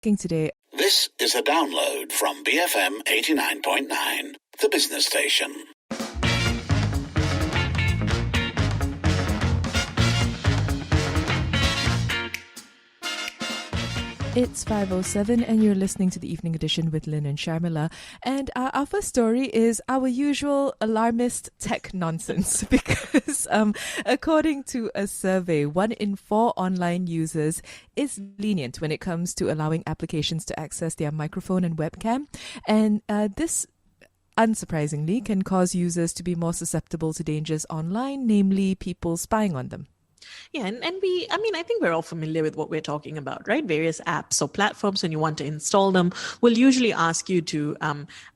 today. This is a download from BFM 89.9, the business station. It's 5:07 and you're listening to the Evening Edition with Lynn and Sharmila. And our first story is our usual alarmist tech nonsense because according to a survey, 1 in 4 online users is lenient when it comes to allowing applications to access their microphone and webcam. And this unsurprisingly can cause users to be more susceptible to dangers online, namely people spying on them. Yeah, and I think we're all familiar with what we're talking about, right? Various apps or platforms, when you want to install them, will usually ask you to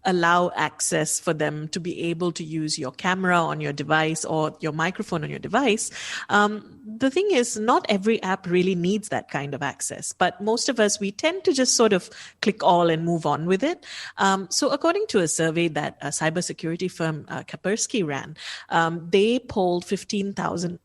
allow access for them to be able to use your camera on your device or your microphone on your device. The thing is, not every app really needs that kind of access, but most of us, we tend to just sort of click all and move on with it. So according to a survey that a cybersecurity firm Kaspersky ran, they polled 15,000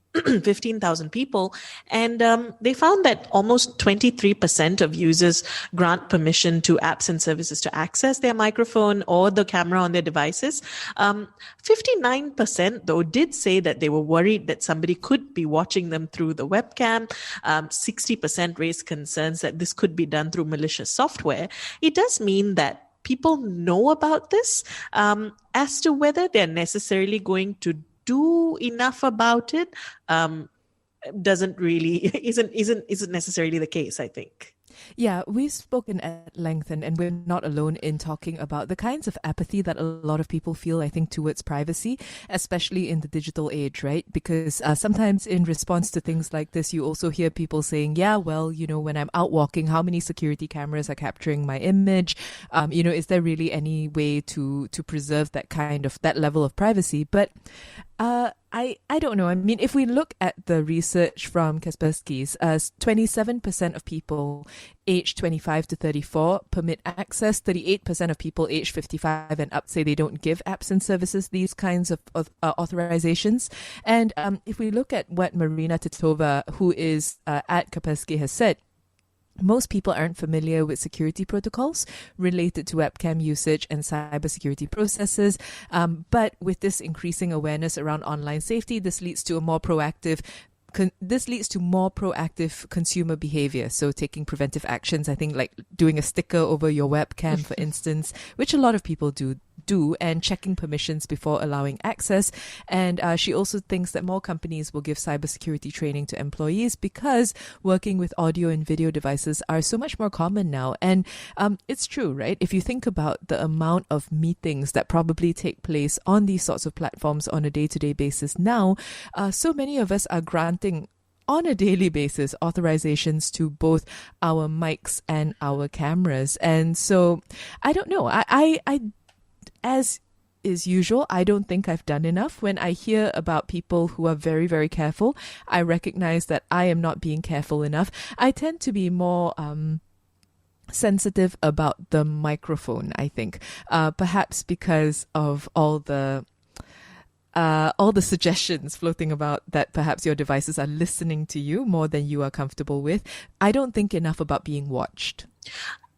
people, and they found that almost 23% of users grant permission to apps and services to access their microphone or the camera on their devices. 59% though did say that they were worried that somebody could be watching them through the webcam. 60% raised concerns that this could be done through malicious software. It does mean that people know about this. As to whether they're necessarily going to do enough about it isn't necessarily the case, I think. Yeah, we've spoken at length and we're not alone in talking about the kinds of apathy that a lot of people feel, I think, towards privacy, especially in the digital age, right? Because sometimes in response to things like this, you also hear people saying, yeah, well, when I'm out walking, how many security cameras are capturing my image? Is there really any way to preserve that level of privacy? But I don't know. I mean, if we look at the research from Kaspersky's, 27% of people aged 25 to 34 permit access. 38% of people aged 55 and up say they don't give apps and services these kinds of authorizations. And if we look at what Marina Titova, who is at Kaspersky, has said, most people aren't familiar with security protocols related to webcam usage and cybersecurity processes. But with this increasing awareness around online safety, this leads to more proactive consumer behavior. So taking preventive actions, I think, like doing a sticker over your webcam, for instance, which a lot of people do, and checking permissions before allowing access. And she also thinks that more companies will give cybersecurity training to employees because working with audio and video devices are so much more common now. And it's true, right? If you think about the amount of meetings that probably take place on these sorts of platforms on a day-to-day basis now, so many of us are granting on a daily basis authorizations to both our mics and our cameras. And so I don't know. I as is usual, I don't think I've done enough. When I hear about people who are very, very careful, I recognize that I am not being careful enough. I tend to be more sensitive about the microphone, I think, perhaps because of all the suggestions floating about that perhaps your devices are listening to you more than you are comfortable with. I don't think enough about being watched.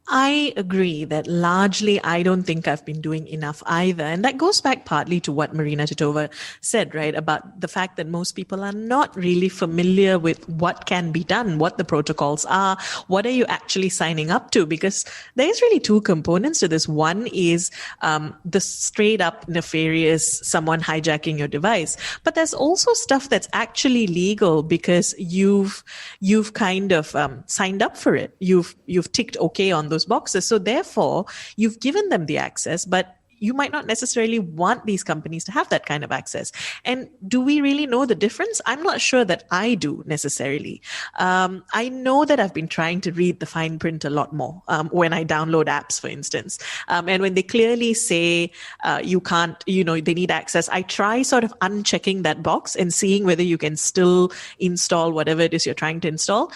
I agree that largely I don't think I've been doing enough either. And that goes back partly to what Marina Titova said, right, about the fact that most people are not really familiar with what can be done, what the protocols are, what are you actually signing up to? Because there's really two components to this. One is the straight up nefarious someone hijacking your device. But there's also stuff that's actually legal because you've kind of signed up for it. You've ticked okay on those boxes. So therefore, you've given them the access, but you might not necessarily want these companies to have that kind of access. And do we really know the difference? I'm not sure that I do necessarily. I know that I've been trying to read the fine print a lot more when I download apps, for instance. And when they clearly say you can't, they need access, I try sort of unchecking that box and seeing whether you can still install whatever it is you're trying to install.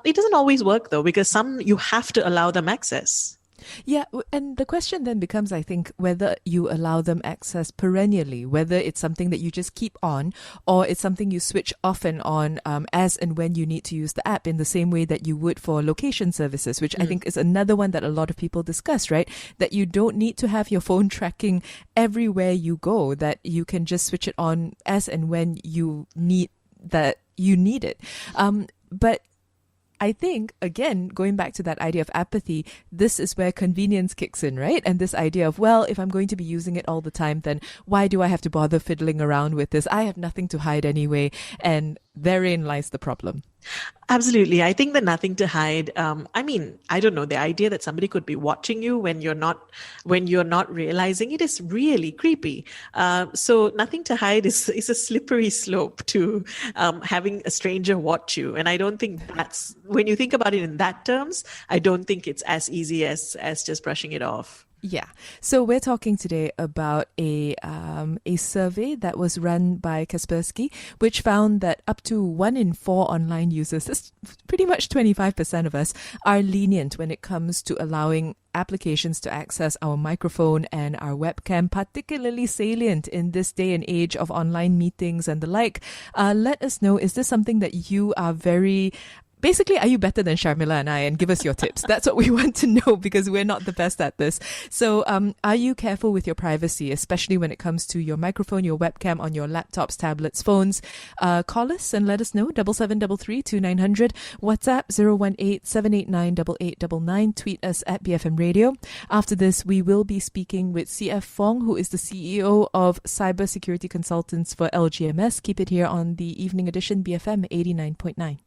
It doesn't always work though, because some you have to allow them access. Yeah, and the question then becomes, I think, whether you allow them access perennially, whether it's something that you just keep on, or it's something you switch off and on as and when you need to use the app, in the same way that you would for location services, which I think is another one that a lot of people discuss, right? That you don't need to have your phone tracking everywhere you go, that you can just switch it on as and when you need it. But I think, again, going back to that idea of apathy, this is where convenience kicks in, right? And this idea of, well, if I'm going to be using it all the time, then why do I have to bother fiddling around with this? I have nothing to hide anyway. And therein lies the problem. Absolutely. I think that nothing to hide. I don't know, the idea that somebody could be watching you when you're not realizing it is really creepy. So nothing to hide is a slippery slope to having a stranger watch you. And I don't think that's, when you think about it in that terms, I don't think it's as easy as just brushing it off. Yeah. So we're talking today about a survey that was run by Kaspersky, which found that up to 1 in 4 online users, that's pretty much 25% of us, are lenient when it comes to allowing applications to access our microphone and our webcam, particularly salient in this day and age of online meetings and the like. Let us know, is this something that you are very... Basically, are you better than Sharmila and I? And give us your tips. That's what we want to know, because we're not the best at this. So are you careful with your privacy, especially when it comes to your microphone, your webcam on your laptops, tablets, phones? Call us and let us know. 7733 WhatsApp 018-789-8899. Tweet us at BFM Radio. After this, we will be speaking with CF Fong, who is the CEO of Cybersecurity Consultants for LGMS. Keep it here on the Evening Edition, BFM 89.9.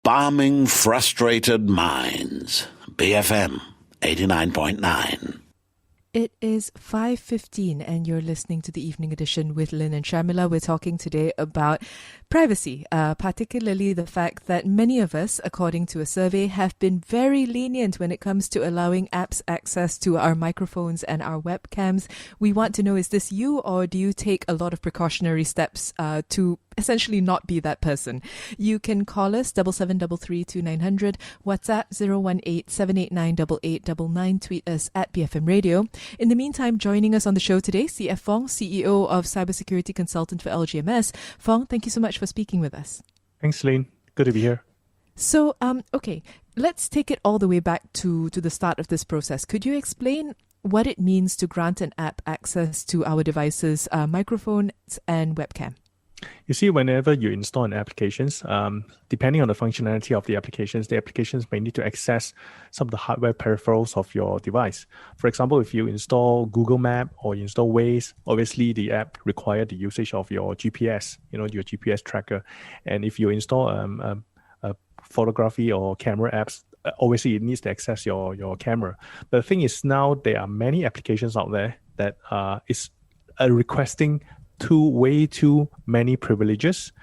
Balming frustrated minds. BFM 89.9. It is 5:15 and you're listening to the Evening Edition with Lynn and Sharmila. We're talking today about privacy, particularly the fact that many of us, according to a survey, have been very lenient when it comes to allowing apps access to our microphones and our webcams. We want to know, is this you, or do you take a lot of precautionary steps to essentially not be that person? You can call us 7733 WhatsApp 018-789-8899, tweet us at BFM Radio. In the meantime, joining us on the show today, CF Fong, CEO of Cybersecurity Consultant for LGMS. Fong, thank you so much for speaking with us. Thanks, Lynn. Good to be here. So, okay, let's take it all the way back to the start of this process. Could you explain what it means to grant an app access to our devices, microphones and webcam? You see, whenever you install an applications, depending on the functionality of the applications may need to access some of the hardware peripherals of your device. For example, if you install Google Map or you install Waze, obviously the app requires the usage of your GPS, your GPS tracker. And if you install a photography or camera apps, obviously it needs to access your camera. But the thing is, now there are many applications out there that is requesting way too many privileges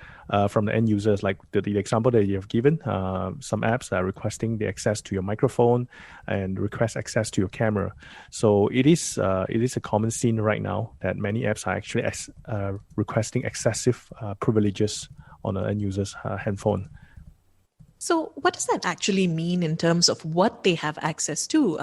from the end users, like the example that you have given. Some apps are requesting the access to your microphone and request access to your camera. So it is a common scene right now that many apps are actually requesting excessive privileges on an end user's handphone. So what does that actually mean in terms of what they have access to?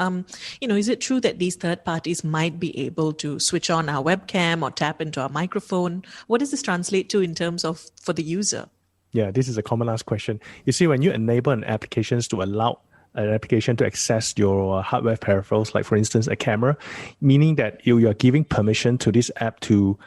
Is it true that these third parties might be able to switch on our webcam or tap into our microphone? What does this translate to in terms of for the user? Yeah, this is a common asked question. You see, when you enable an application to allow an application to access your hardware peripherals, like for instance, a camera, meaning that you are giving permission to this app to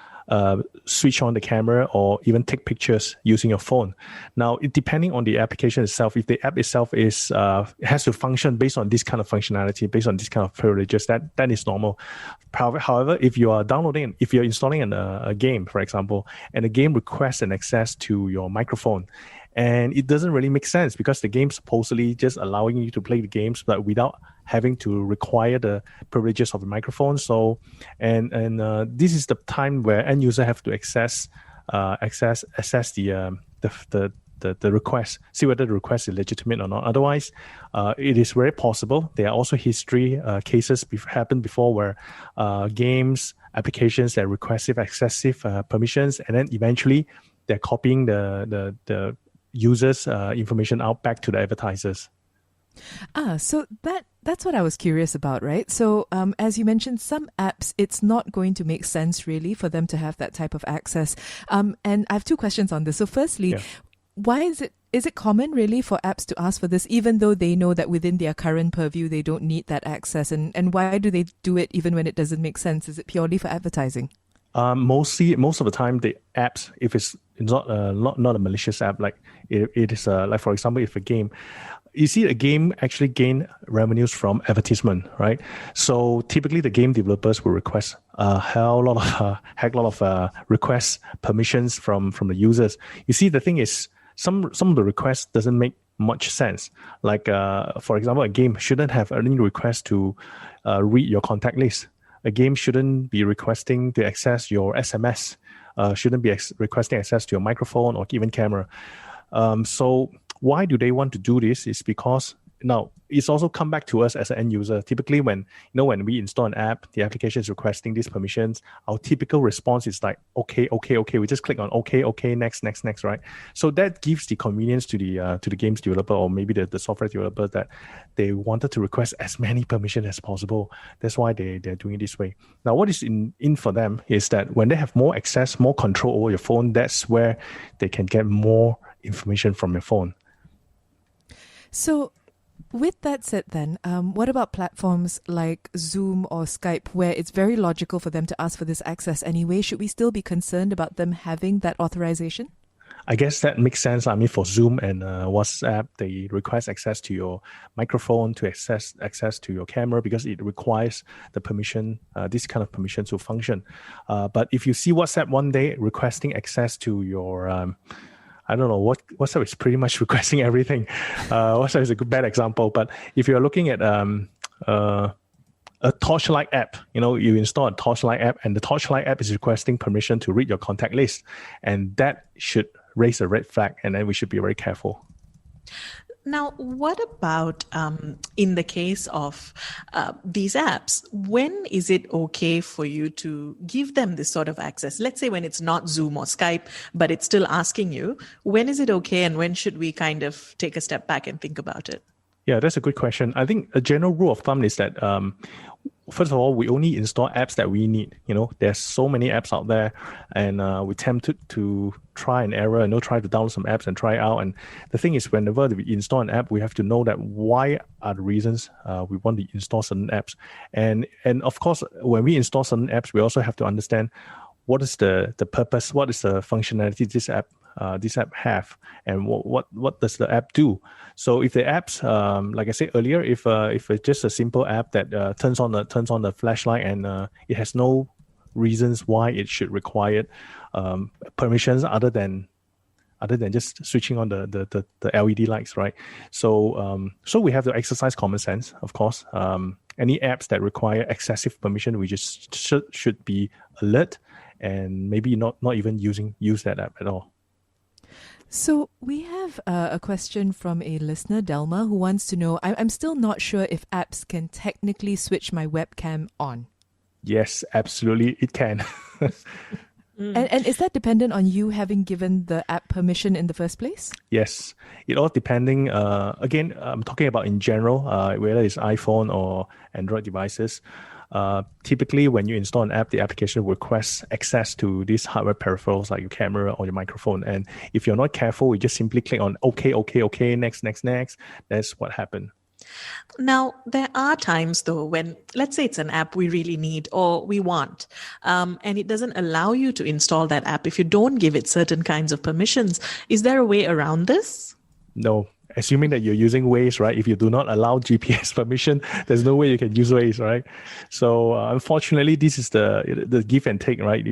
switch on the camera or even take pictures using your phone. Now, depending on the application itself, if the app itself has to function based on this kind of functionality, based on this kind of privileges, that is normal. However, if you are if you're installing a game, for example, and the game requests an access to your microphone, and it doesn't really make sense because the game supposedly just allowing you to play the games, but without having to require the privileges of the microphone. So, and this is the time where end user have to access the request, see whether the request is legitimate or not. Otherwise, it is very possible. There are also cases happened before where games, applications that request excessive permissions, and then eventually they're copying the users' information out back to the advertisers. So that That's what I was curious about, right? So, as you mentioned, some apps, it's not going to make sense really for them to have that type of access. And I have two questions on this. So, firstly, why is it common really for apps to ask for this, even though they know that within their current purview they don't need that access? And why do they do it even when it doesn't make sense? Is it purely for advertising? Most of the time, the apps, if it's not not a malicious app, like it is like, for example, if a game, you see a game actually gain revenues from advertisement, right? So typically the game developers will request a heck lot of requests, permissions from the users. You see, the thing is, some of the requests doesn't make much sense. Like, for example, a game shouldn't have any request to read your contact list. A game shouldn't be requesting to access your SMS, shouldn't be requesting access to your microphone or even camera. So why do they want to do this? Is because now it's also come back to us as an end user. Typically, when we install an app, the application is requesting these permissions. Our typical response is like, okay. We just click on okay, next, right? So that gives the convenience to the games developer, or maybe the software developer, that they wanted to request as many permissions as possible. That's why they're doing it this way. Now, what is in for them is that when they have more access, more control over your phone, that's where they can get more information from your phone. So, with that said then, what about platforms like Zoom or Skype, where it's very logical for them to ask for this access anyway? Should we still be concerned about them having that authorization? I guess that makes sense. I mean, for Zoom and WhatsApp, they request access to your microphone, to access to your camera, because it requires the permission, this kind of permission to function. But if you see WhatsApp one day requesting access to your I don't know, WhatsApp is pretty much requesting everything. WhatsApp is a bad example, but if you're looking at a Torchlight app, you install a Torchlight app, and the Torchlight app is requesting permission to read your contact list, and that should raise a red flag, and then we should be very careful. Now, what about in the case of these apps? When is it okay for you to give them this sort of access? Let's say when it's not Zoom or Skype, but it's still asking you. When is it okay, and when should we kind of take a step back and think about it? Yeah, that's a good question. I think a general rule of thumb is that, first of all, we only install apps that we need. There's so many apps out there, and we tend to try and error and try to download some apps and try out. And the thing is, whenever we install an app, we have to know that why are the reasons we want to install certain apps. And of course, when we install certain apps, we also have to understand what is the purpose, what is the functionality this app have, and what does the app do. So if the apps, like I said earlier, if it's just a simple app that turns on the flashlight, and it has no reasons why it should require permissions other than just switching on the LED lights, right? So we have to exercise common sense, of course. Any apps that require excessive permission, we just should be alert, and maybe not even use that app at all. So we have a question from a listener, Delma, who wants to know, I'm still not sure if apps can technically switch my webcam on. Yes, absolutely, it can. And is that dependent on you having given the app permission in the first place? Yes, it all depending. Again, I'm talking about in general, whether it's iPhone or Android devices. Typically, when you install an app, the application requests access to these hardware peripherals like your camera or your microphone. And if you're not careful, you just simply click on okay, next. That's what happened. Now, there are times, though, when, let's say it's an app we really need or we want, and it doesn't allow you to install that app if you don't give it certain kinds of permissions. Is there a way around this? No. Assuming that you're using Waze, right? If you do not allow GPS permission, there's no way you can use Waze, right? So unfortunately, this is the give and take, right?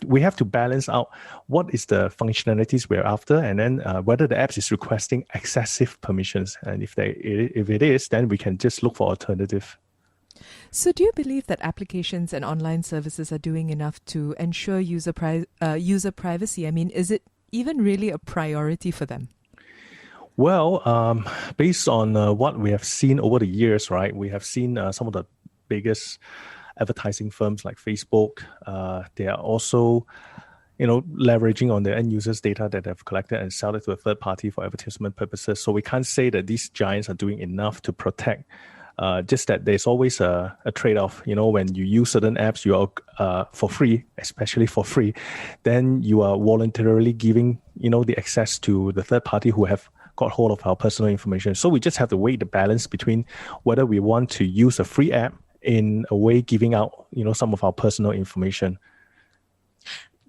We have to balance out what is the functionalities we're after, and then whether the app is requesting excessive permissions. And if it is, then we can just look for alternative. So do you believe that applications and online services are doing enough to ensure user privacy? I mean, is it even really a priority for them? Well, based on what we have seen over the years, right? We have seen some of the biggest advertising firms like Facebook. They are also, leveraging on the end users' data that they've collected and sell it to a third party for advertisement purposes. So we can't say that these giants are doing enough to protect Just that there's always a trade-off. When you use certain apps, you are for free, especially for free, then you are voluntarily giving the access to the third party who have got hold of our personal information. So we just have to weigh the balance between whether we want to use a free app in a way giving out some of our personal information.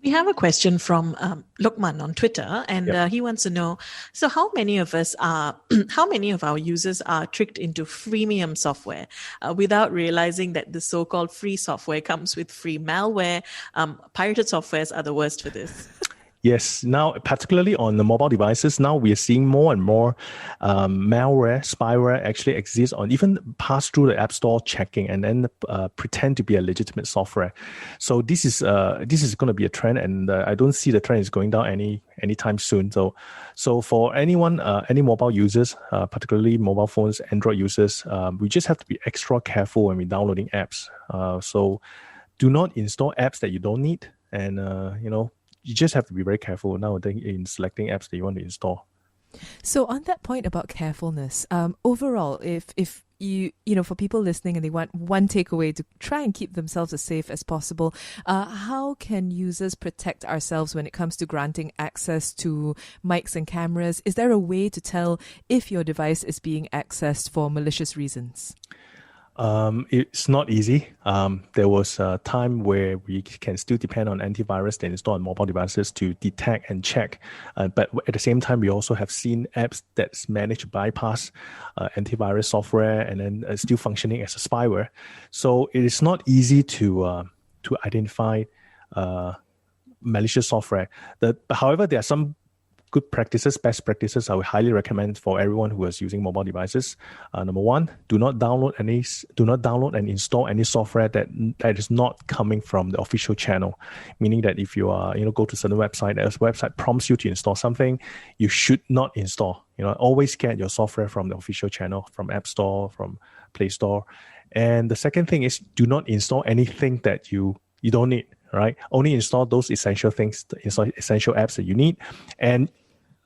We have a question from Lokman on Twitter, and he wants to know, so how many of our users are tricked into freemium software without realizing that the so-called free software comes with free malware? Pirated softwares are the worst for this. Yes, now particularly on the mobile devices, now we are seeing more and more malware, spyware actually exists on, even pass through the App Store checking and then pretend to be a legitimate software. So this is going to be a trend, and I don't see the trend is going down anytime soon. So for anyone, any mobile users, particularly mobile phones, Android users, we just have to be extra careful when we're downloading apps. So do not install apps that you don't need, and you just have to be very careful nowadays in selecting apps that you want to install. So on that point about carefulness, overall, if you for people listening and they want one takeaway to try and keep themselves as safe as possible, how can users protect ourselves when it comes to granting access to mics and cameras? Is there a way to tell if your device is being accessed for malicious reasons? It's not easy. There was a time where we can still depend on antivirus that install on mobile devices to detect and check. But at the same time, we also have seen apps that's managed to bypass antivirus software and then still functioning as a spyware. So it is not easy to identify malicious software. However, there are some good practices, best practices I would highly recommend for everyone who is using mobile devices. Number one, do not download and install any software that is not coming from the official channel. Meaning that if you are, go to certain website, as website prompts you to install something, you should not install. Always get your software from the official channel, from App Store, from Play Store. And the second thing is, do not install anything that you don't need. Right? Only install those essential things, essential apps that you need. And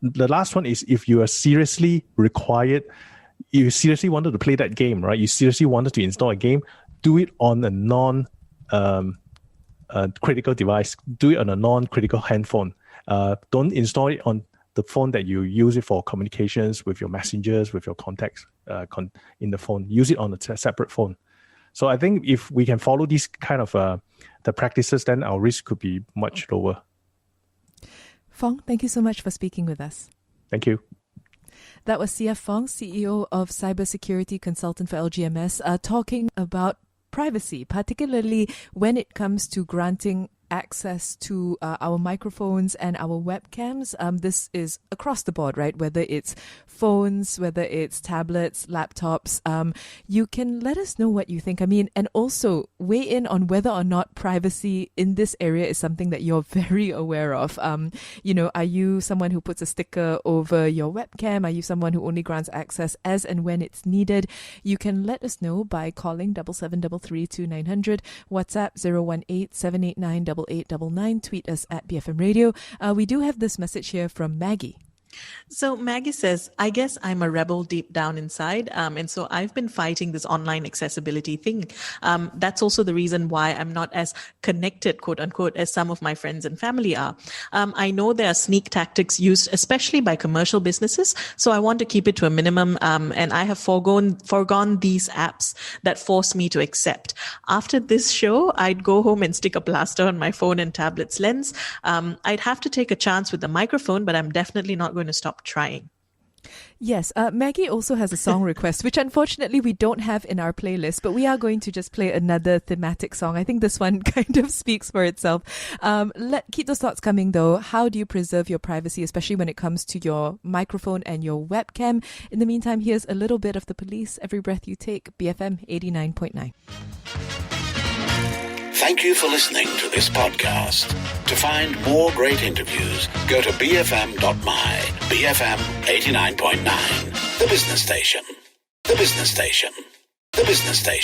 the last one is, if you are seriously required, you seriously wanted to play that game, right? You seriously wanted to install a game, do it on a non-critical device. Do it on a non-critical handphone. Don't install it on the phone that you use it for communications with your messengers, with your contacts in the phone. Use it on a separate phone. So I think if we can follow these kind of the practices, then our risk could be much lower. Fong, thank you so much for speaking with us. Thank you. That was CF Fong, CEO of cybersecurity consultant for LGMS, talking about privacy, particularly when it comes to granting access to our microphones and our webcams. This is across the board, right? Whether it's phones, whether it's tablets, laptops, you can let us know what you think. I mean, and also weigh in on whether or not privacy in this area is something that you're very aware of. Are you someone who puts a sticker over your webcam? Are you someone who only grants access as and when it's needed? You can let us know by calling 77332900, WhatsApp 018-789-8899, tweet us at BFM Radio. We do have this message here from Maggie. So Maggie says, I guess I'm a rebel deep down inside. And so I've been fighting this online accessibility thing. That's also the reason why I'm not as connected, quote unquote, as some of my friends and family are. I know there are sneak tactics used, especially by commercial businesses. So I want to keep it to a minimum. And I have foregone these apps that force me to accept. After this show, I'd go home and stick a plaster on my phone and tablet's lens. I'd have to take a chance with the microphone, but I'm definitely not going to stop trying. Yes, Maggie also has a song request, which unfortunately we don't have in our playlist, but we are going to just play another thematic song. I think this one kind of speaks for itself. Keep those thoughts coming though. How do you preserve your privacy, especially when it comes to your microphone and your webcam? In the meantime, here's a little bit of The Police, Every Breath You Take, BFM 89.9. Thank you for listening to this podcast. To find more great interviews, go to bfm.my, BFM 89.9, the business station. The business station. The business station.